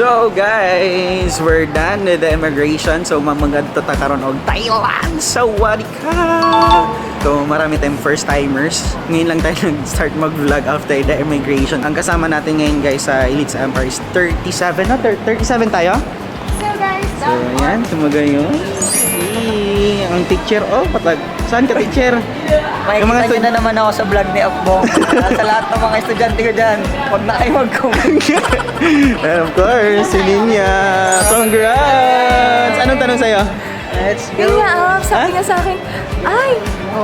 So guys, we're done with the immigration. So mamagad to ta karon og Thailand. Sawadee ka. So marami tayong first timers. Ngayon lang tayo nag-start mag-vlog after the immigration. Ang kasama natin ngayon guys sa Elites Empire is 37 na 37 tayo. So guys, So yan, sumagay yun. Ang teacher, oh patag. Saan ka teacher? Makikita nyo na naman ako sa vlog ni Akbo. Sa lahat ng mga estudyante ko dyan, huwag na kayo mag-comment. And of course, si Ninya. Congrats! Anong tanong sa'yo? Let's yun go. nga, sabi niya sa akin, ay,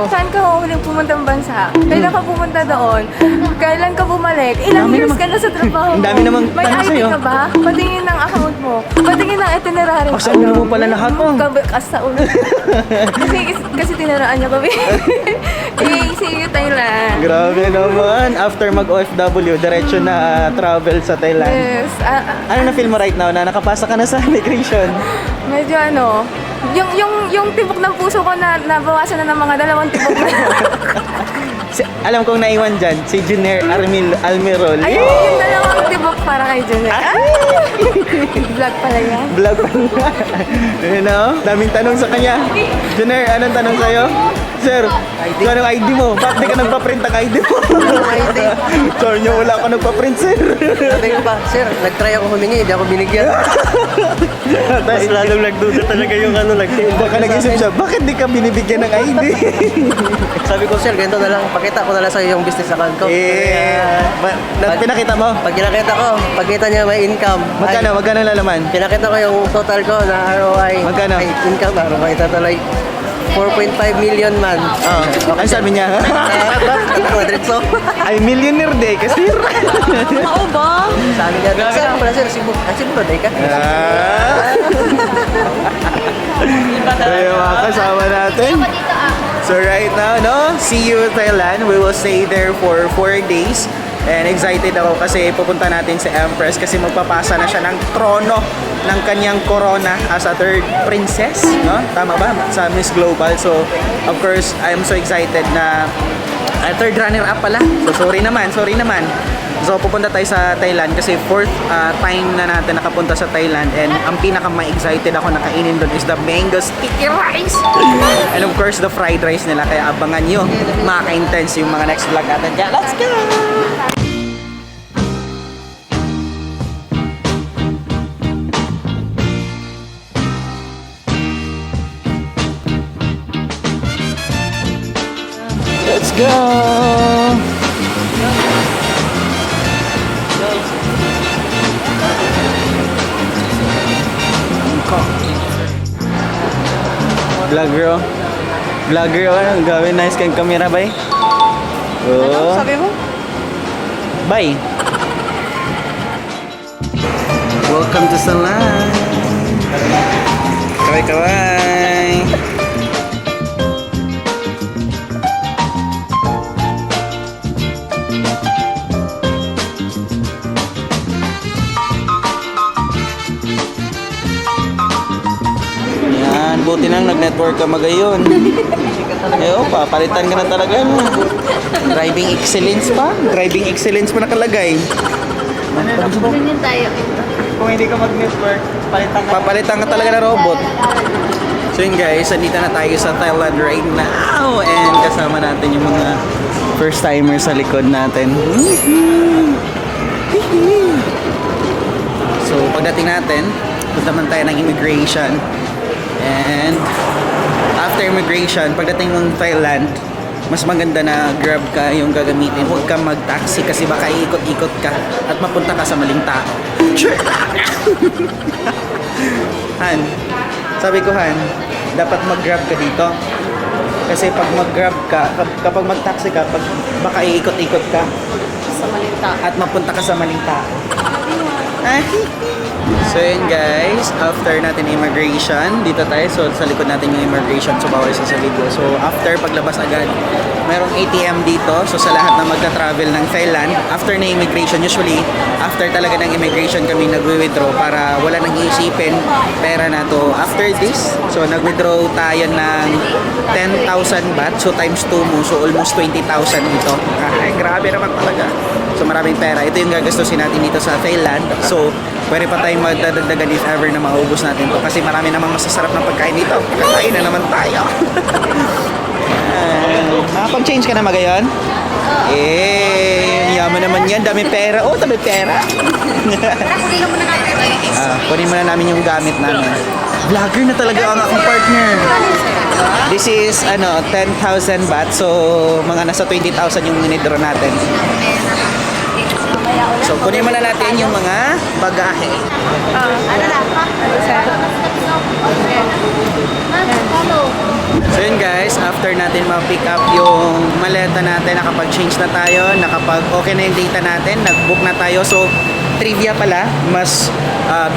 saan ka huling pumuntang bansa? Kailan ka pumunta doon? Kailan ka bumalik? Ilang Dami years naman. ka na sa trabaho mo? Ang dami namang May tanong ID sa'yo. ka ba? Patingin ng account mo. Patingin ng itinerary mo. Sa ulo mo pala lahat mo. Kas sa ulo. kasi tinaraan niya kami. Yay, see you Thailand. Grabe naman. After mag-OFW, diretso na travel sa Thailand. Yes. Ano na feel mo right now na nakapasa ka na sa immigration? Medyo ano, yung tibok ng puso ko na nabawasan na ng mga 2 tibok na. Alam kong naiwan dyan, si Junior Almirol. Ayun, yung 2 tibok para kay Junior. Vlog pala yan. Vlog pa nga. You know? Daming tanong sa kanya. Junior, anong tanong sa'yo? Sir, kung anong ID mo? Bakit di ka nagpa-print ang ID mo? ID? Sorry nyo, wala ka nagpa-print, sir. Sabi ko pa, sir, nag-try ako humingi, hindi ako binigyan. Mas lalong nagduda talaga yung baka nag-isip siya, bakit di ka binibigyan ng ID? Sabi ko, sir, ganito na lang, pakita ko na lang sa'yo yung business account ko. Pinakita mo? Pag kinakita ko, pagkita niya may income. Magkano lalaman? Pinakita ko yung total ko na ROI. Magkano? Ay, income, ROI, tatuloy. 4.5 million man. Oh, ano sabi niya? Madritso. Ay, millionaire day kasi. Oo ba? Sabi niya, sir, pala sir, Cebu ba day ka? So yung mga kasama natin. So right now, no? See you Thailand. We will stay there for 4 days. And excited ako kasi pupunta natin sa Empress kasi magpapasa na siya ng trono ng kanyang corona as a third princess, no? Tama ba? Sa Miss Global. So, of course, I am so excited na third runner-up pala. So, sorry naman. So, pupunta tayo sa Thailand kasi 4th time na natin nakapunta sa Thailand and ang pinaka-ma-excited ako na kainin doon is the mango sticky rice and of course, the fried rice nila. Kaya abangan nyo, maka-intense yung mga next vlog natin. Kaya, let's go! Let's go! Vlogger, ano? Gawin nice kang camera, bay? Oh. Sabi mo? Bye! Welcome to Salon! Kaway! Yan, buti nang nag-network ka magayon. Pa, palitan ka na talaga. No? Driving excellence pa? Driving excellence pa nakalagay. Ganyan tayo. Kung hindi ka mag-network, papalitan ka talaga ng robot. So yun guys, andito na tayo sa Thailand right now. And kasama natin yung mga first timers sa likod natin. So pagdating natin, punta man tayo ng immigration. And after immigration, pagdating ng Thailand, mas maganda na Grab ka yung gagamitin. Huwag kang mag-taxi kasi baka iikot-ikot ka at mapunta ka sa maling tao. Han, sabi ko Han, dapat mag-Grab ka dito. Kasi pag mag-Grab ka, kapag mag-taxi ka, baka iikot-ikot ka Sa malita. at mapunta ka sa maling tao. So yun guys, after natin immigration, dito tayo. So sa likod natin yung immigration, so bawal sa video. So after paglabas agad, mayroong ATM dito. So sa lahat na magka-travel ng Thailand, after na immigration, usually after talaga ng immigration kami nagwi-withdraw para wala nang iisipin pera na to. After this, so nag-withdraw tayo ng 10,000 baht. So times 2 mo, so almost 20,000 ito. Ay, grabe naman talaga. So maraming pera. Ito yung gagastusin natin dito sa Thailand. So pwede pa tayong magdadagdagan if ever na maubos natin to. Kasi marami namang masasarap ng pagkain dito. Kakain na naman tayo. Nakapag-change ka na magayon? Yaman naman yan. Dami pera. Oh, dami pera. Kunin muna namin yung gamit namin. Vlogger na talaga ang aking partner. This is 10,000 baht. So mga nasa 20,000 yung minidro natin. So kunin muna natin yung mga bagahe. So yun guys, after natin ma-pick up yung maleta natin, nakapag-change na tayo, okay na yung data natin, nag-book na tayo. So trivia pala,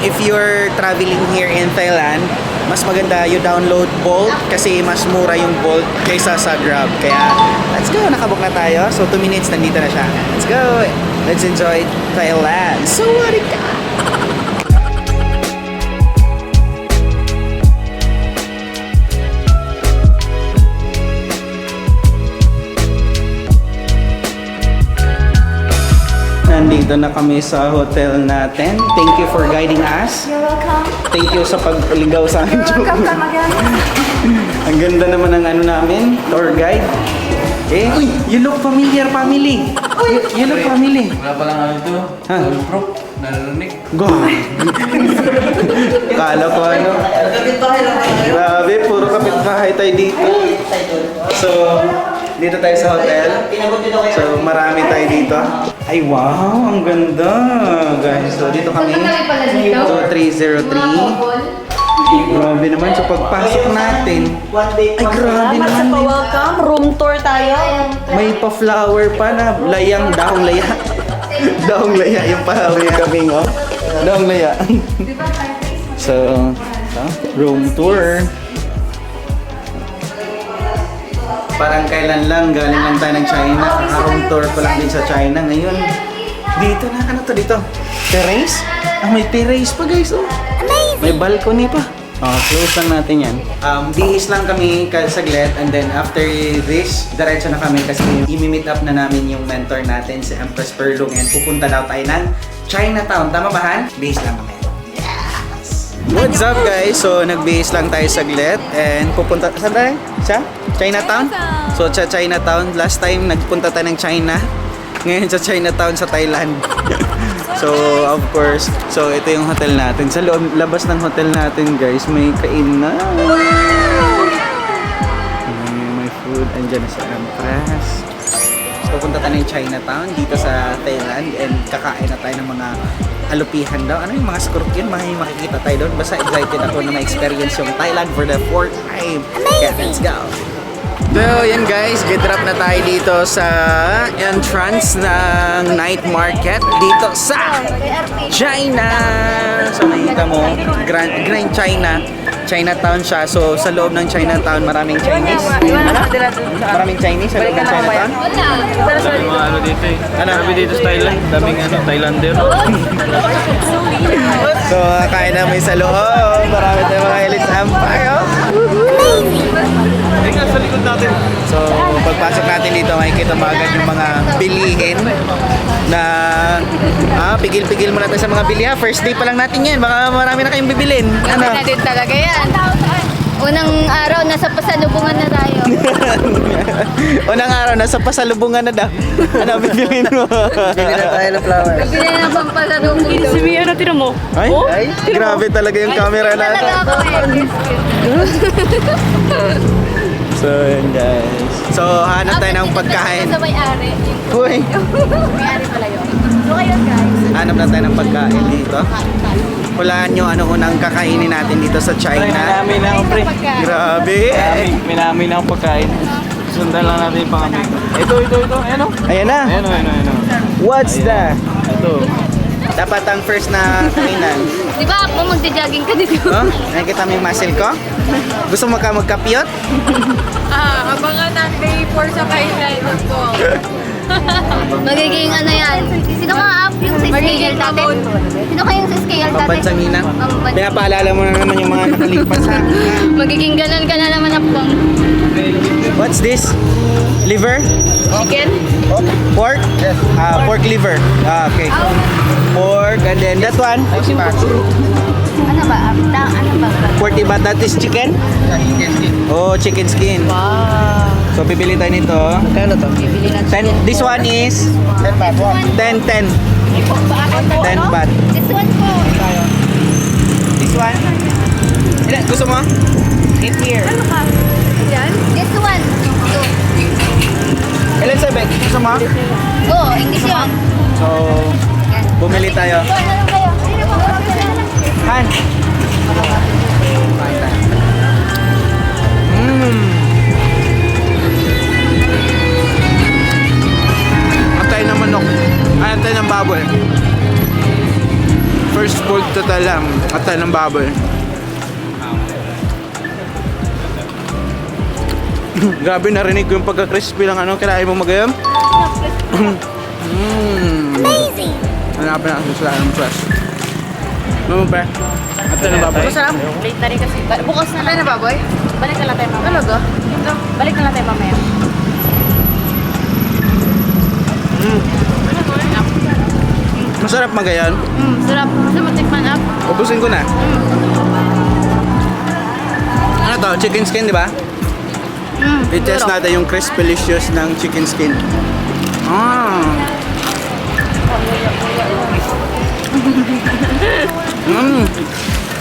if you're traveling here in Thailand, mas maganda you download Bolt kasi mas mura yung Bolt kaysa sa Grab. Kaya let's go, nakabook na tayo. So 2 minutes, nandito na siya. Let's go! Let's enjoy Thailand. So what it got? Nandito na kami sa hotel natin. Thank you for guiding us. You're welcome. Thank you sa pagligaw sa amin. You're welcome, come again. Ang ganda naman ng namin, tour guide. Uy, you look familiar, family. You look family. Wala palang ano ito. Ha? Proof. Narinig. Go. Kala ko ano. Grabe, puro kapitbahay tayo dito. So, dito tayo sa hotel. So, marami tayo dito. Ay, wow! Ang ganda! Guys, so dito kami. 2303. Grabe naman. So, pagpasok natin. Ay, grabe naman. Welcome, room tour tayo. May pa-flower pa na layang, dahong laya. Dahong laya yung pahawi kami, oh. Dahong laya. So, room tour. Parang kailan lang, galing lang tayo ng China. Room tour pa lang din sa China. Ngayon, dito na, ano to dito? Terrace? May terrace pa guys, oh. May balcony pa. Close lang natin yan. Bihis lang kami saglit and then after this, diretso na kami kasi i-meet up na namin yung mentor natin si Empress Perlung and pupunta daw tayo ng Chinatown. Tama ba, Han? Bihis lang kami. Yes! What's up guys? So nag-bihis lang tayo saglit and pupunta, saan tayo? Sa Chinatown? So sa Chinatown, last time nagpunta tayo ng China. Ngayon sa Chinatown sa Thailand. So, of course, so ito yung hotel natin. Sa loob, labas ng hotel natin, guys, may kainan. May food. Andyan na sa Empress. So, pupunta tayo ng Chinatown dito sa Thailand and kakain na tayo ng mga alupihan daw. Ano yung mga scorpion? Makikita tayo doon. Basta excited ako na ma-experience yung Thailand for the 4th time. Kaya, let's go! So, yan guys, get drop na tayo dito sa entrance ng night market dito sa China. So, nakikita mo, Grand China. Chinatown siya. So, sa loob ng Chinatown, maraming Chinese. Maraming Chinese sa loob ng Chinatown. Daming mga ano dito eh. Ano? Sabi dito sa Thailand. Daming Thailander. So, kain namin sa loob. Marami tayong mga Elite Empire. Oh. Tingnan sa likod natin. So, pagpasok natin dito, makikita mo agad yung mga bilihin na pigil-pigil muna tayo sa mga bili ha. First day pa lang natin yan. Baka marami na kayong bibilin. Ano? Na din talaga yan. Unang araw, nasa pasalubungan na tayo. Unang araw, nasa pasalubungan na daw. Ano bibilin mo? Bili na tayo ng flower. Bili na pang pasalubungan. Si Mia na tira mo. Ay, grabe talaga yung camera natin. Talaga ako eh. So, yun guys. So, hanap tayo ng pagkain. Sa may-ari. Uy, May-ari pala yun. So, ayun guys. hanap na tayo ng pagkain dito. Hulaan nyo ano unang kakainin natin dito sa China. Minami na ako, pre. Grabe! Minami na ako pagkain. Sundan lang natin yung pangamit. Ito. Ayan o. Ayan na! Ayan o. What's that? Ito. Dapat ang first na kainan. Di ba ako magja-jogging ka dito? Oh, nakikita mo yung muscle ko? Gusto mo ka magkapiyot? Abangan ang day 4 sa kainan ko. Magiging ano yan? Sino ka up yung sa scale natin? Sino kayong sa scale natin? Pambansamina. Pinapaalala mo na naman yung mga nakalipas ha. Magiging ganon ka na naman Apong. What's this? Liver? Chicken? Pork? Yes. Pork liver. Okay. Pork and then that one? Ano ba? Ano ba? 40 baht. That is chicken? Oh, chicken skin. Wow. So, bibili tayo nito. Kano to? 10. This one is 10 baht. 10. 10 baht. This one po. This one? Ilan? Gusto mo? It's here. Ano ka? Yan? This one. Ilan sa bag? Gusto mo? Oh, English yun. So, bumili tayo. Ano lang kayo? Han! Atay ng manok. Ay, atay ng baboy. First food total lang. Atay ng baboy. Grabe, narinig ko yung pagka-crispy lang ano. Kailangan mo magayam? Amazing! Hanapin natin sila ng fresh. Ano pa? Atay ng baboy. Masarap. Late na rin kasi. Bukas na Ano na baboy? Balik na lang tayo mamaya. Talaga? Balik na lang tayo mamaya. Masarap magayon. Sarap. Gusto mo tikman up? Ubusin ko na. Ano to? Chicken skin, di ba? I-test natin yung crispy-licious ng chicken skin. Ah.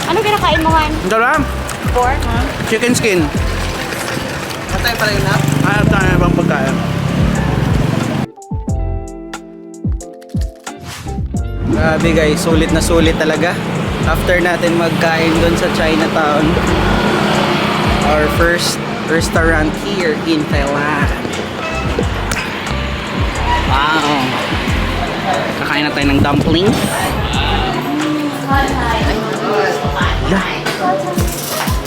Ano kinakain mo, Han? Ito lang. Pork? Chicken skin. Patay pa rin na. Hanap tayo ng ibang pagkain. Grabe guys, sulit na sulit talaga. After natin magkain doon sa Chinatown. Our first restaurant here in Thailand. Wow! Kakain na tayo ng dumplings. Yeah.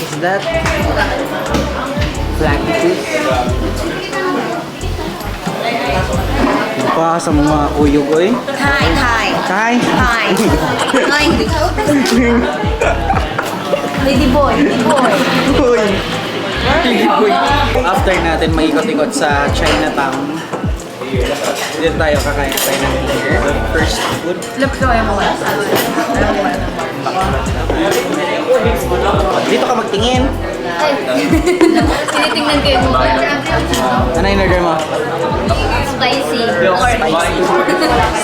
Is that black juice? Pa sa mga uyog oy. Hi, hi. Hi. Hi. Hi. Lady boy, lady boy. Uy. Uy. After natin maikot-ikot sa Chinatown, dito tayo kakain tayo ng burger. First food. Dito ka magtingin. Ay. Tinitingnan ko yung mukha. Ano yung order mo? Spicy.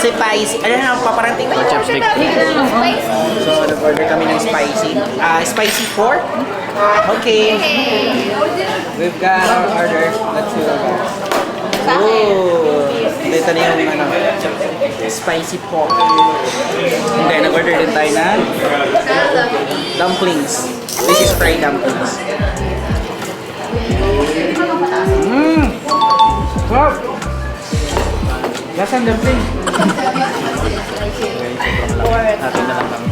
Spicy. Ano na, paparanting tayo. Chopstick. Spicy. So, nag-order kami ng spicy. Spicy pork. Okay. We've got our order. Let's see. Oh, dito na yung ano, spicy pork. And then, nag-order din tayo na dumplings. This is fried dumplings. Wow! Lasang dumpling. Natin na lang kami.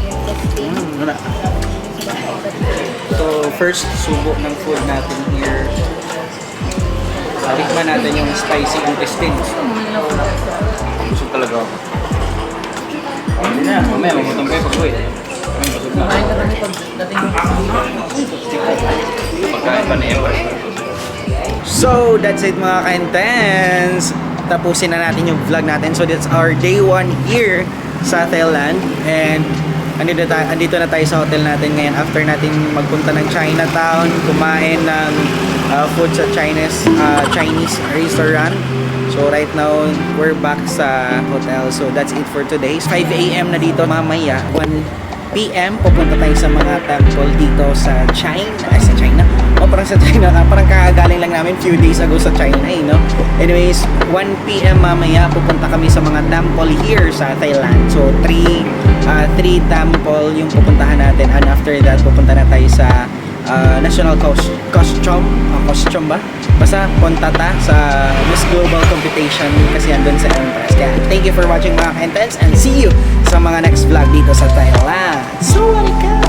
Wala. So, first subo ng food natin here. Tikman natin yung spicy intestines. Busog talaga ako. Hindi na, mamaya magutom kayo pag uwi. Kami busog na. Pagkain pa na Ember. So, that's it mga ka-intense. Tapusin na natin yung vlog natin. So, that's our day 1 here sa Thailand. And andito na tayo sa hotel natin ngayon after natin magpunta ng Chinatown, kumain ng food sa Chinese restaurant. So right now, we're back sa hotel. So that's it for today. 5 a.m. na dito. Mamaya, 1 p.m. pupunta tayo sa mga temple dito sa China. Sa China? O parang sa China. Parang kakagaling lang namin few days ago sa China eh, no? Anyways, 1 p.m. mamaya pupunta kami sa mga temple here sa Thailand. So 3 temple yung pupuntahan natin. And after that, pupunta na tayo sa national costume ba? Basta punta ta sa Miss Global Competition kasi andun sa Empress. Kaya thank you for watching mga ka-intense and see you sa mga next vlog dito sa Thailand. So, welcome!